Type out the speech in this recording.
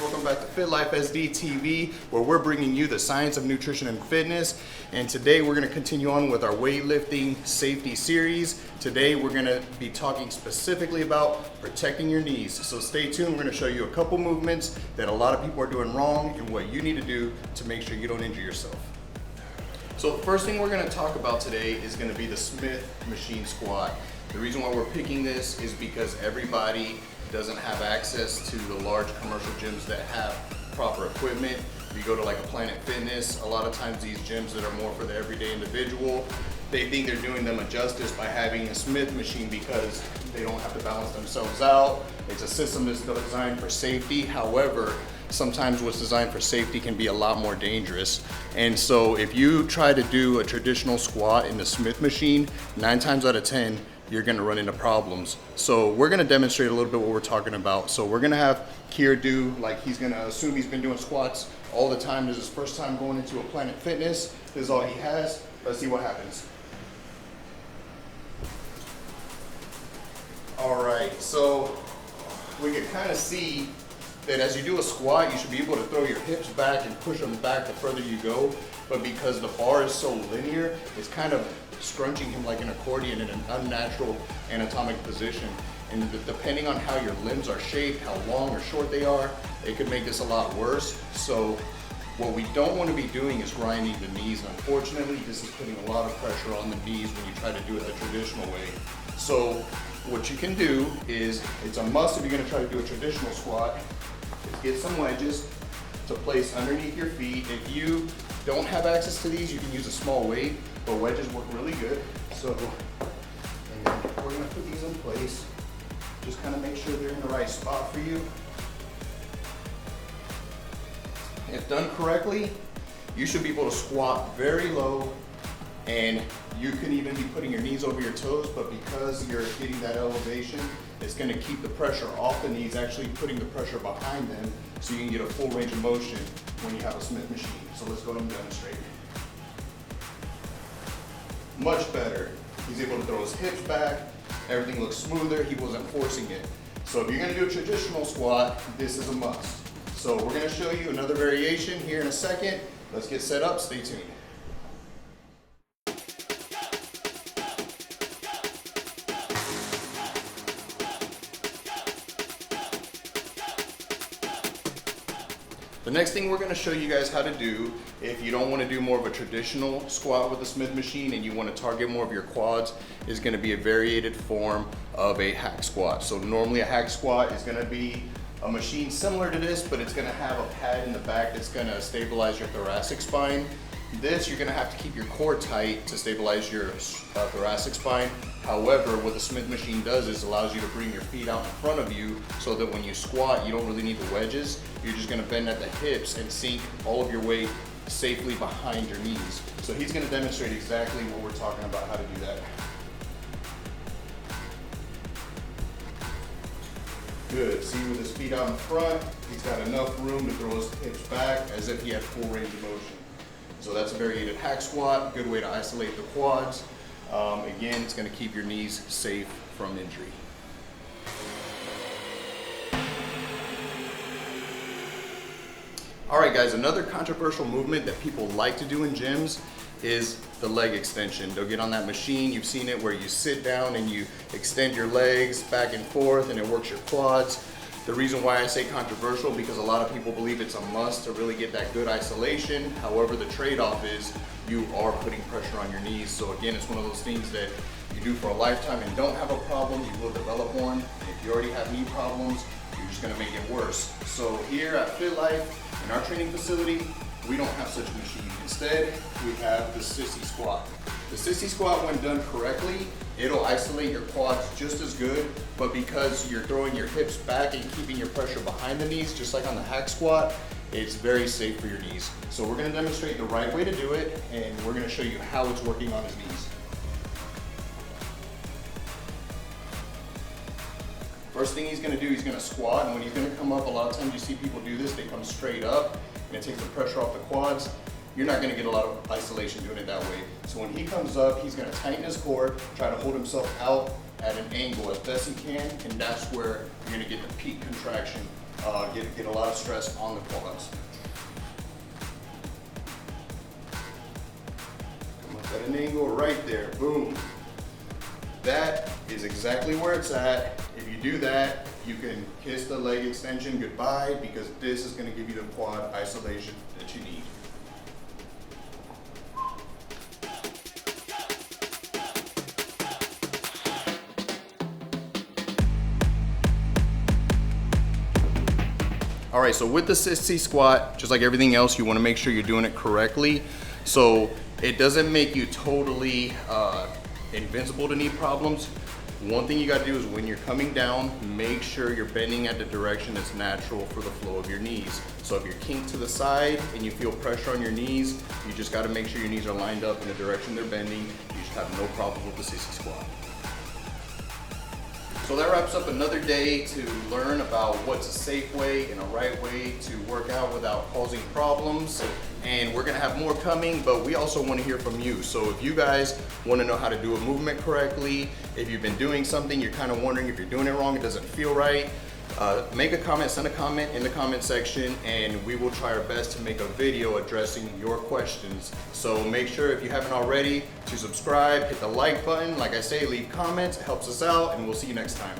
Welcome back to Fit Life SD TV, where we're bringing you the science of nutrition and fitness. And today we're going to continue on with our weightlifting safety series. Today we're going to be talking specifically about protecting your knees. So stay tuned. We're going to show you a couple movements that a lot of people are doing wrong and what you need to do to make sure you don't injure yourself. So the first thing we're going to talk about today is going to be the Smith machine squat. The reason why we're picking this is because everybody doesn't have access to the large commercial gyms that have proper equipment. If you go to like a Planet Fitness, a lot of times these gyms that are more for the everyday individual, they think they're doing them a justice by having a Smith machine because they don't have to balance themselves out. It's a system that's designed for safety. However, sometimes what's designed for safety can be a lot more dangerous. And so if you try to do a traditional squat in the Smith machine, 9 times out of 10, you're gonna run into problems. So we're gonna demonstrate a little bit what we're talking about. So we're gonna have Kier do, like he's gonna assume he's been doing squats all the time. This is his first time going into a Planet Fitness. This is all he has. Let's see what happens. All right, so we can kind of see that as you do a squat, you should be able to throw your hips back and push them back the further you go. But because the bar is so linear, it's kind of scrunching him like an accordion in an unnatural anatomic position. And depending on how your limbs are shaped, how long or short they are, it could make this a lot worse. So what we don't want to be doing is grinding the knees. Unfortunately, this is putting a lot of pressure on the knees when you try to do it the traditional way. So what you can do is, it's a must if you're going to try to do a traditional squat, is get some wedges to place underneath your feet. If you don't have access to these, you can use a small weight, but wedges work really good. So, and then we're gonna put these in place. Just kind of make sure they're in the right spot for you. If done correctly, you should be able to squat very low, and you can even be putting your knees over your toes, but because you're getting that elevation, it's gonna keep the pressure off the knees, actually putting the pressure behind them, so you can get a full range of motion when you have a Smith machine. So let's go ahead and demonstrate. Much better. He's able to throw his hips back, everything looks smoother, he wasn't forcing it. So if you're gonna do a traditional squat, this is a must. So we're gonna show you another variation here in a second. Let's get set up, stay tuned. The next thing we're going to show you guys how to do, if you don't want to do more of a traditional squat with the Smith machine and you want to target more of your quads, is going to be a variated form of a hack squat. So normally a hack squat is going to be a machine similar to this, but it's going to have a pad in the back that's going to stabilize your thoracic spine. This, you're going to have to keep your core tight to stabilize your thoracic spine. However, what the Smith machine does is allows you to bring your feet out in front of you so that when you squat, you don't really need the wedges. You're just going to bend at the hips and sink all of your weight safely behind your knees. So he's going to demonstrate exactly what we're talking about, how to do that. Good. See, with his feet out in front, he's got enough room to throw his hips back as if he had full range of motion. So that's a variated hack squat, good way to isolate the quads. Again, it's going to keep your knees safe from injury. All right, guys, another controversial movement that people like to do in gyms is the leg extension. They'll get on that machine, you've seen it, where you sit down and you extend your legs back and forth and it works your quads. The reason why I say controversial, because a lot of people believe it's a must to really get that good isolation. However, the trade-off is you are putting pressure on your knees. So again, it's one of those things that you do for a lifetime and don't have a problem, you will develop one. And if you already have knee problems, you're just gonna make it worse. So here at Fit Life, in our training facility, we don't have such a machine. Instead, we have the sissy squat. The sissy squat, when done correctly, it'll isolate your quads just as good, but because you're throwing your hips back and keeping your pressure behind the knees, just like on the hack squat, it's very safe for your knees. So we're gonna demonstrate the right way to do it, and we're gonna show you how it's working on his knees. First thing he's gonna do, he's gonna squat, and when he's gonna come up, a lot of times you see people do this, they come straight up, and it takes the pressure off the quads. You're not gonna get a lot of isolation doing it that way. So when he comes up, he's gonna tighten his core, try to hold himself out at an angle as best he can, and that's where you're gonna get the peak contraction get a lot of stress on the quads. Come up at an angle right there, boom. That is exactly where it's at. If you do that, you can kiss the leg extension goodbye, because this is going to give you the quad isolation that you need. All right, so with the sissy squat, just like everything else, you want to make sure you're doing it correctly. So it doesn't make you totally invincible to knee problems. One thing you got to do is when you're coming down, make sure you're bending at the direction that's natural for the flow of your knees. So if you're kinked to the side and you feel pressure on your knees, you just got to make sure your knees are lined up in the direction they're bending. You should have no problem with the sissy squat. So that wraps up another day to learn about what's a safe way and a right way to work out without causing problems. And we're gonna have more coming, but we also wanna hear from you. So if you guys wanna know how to do a movement correctly, if you've been doing something, you're kind of wondering if you're doing it wrong, it doesn't feel right, make a comment, send a comment in the comment section, and we will try our best to make a video addressing your questions. So make sure, if you haven't already, to subscribe, hit the like button. Like I say, leave comments, it helps us out, and we'll see you next time.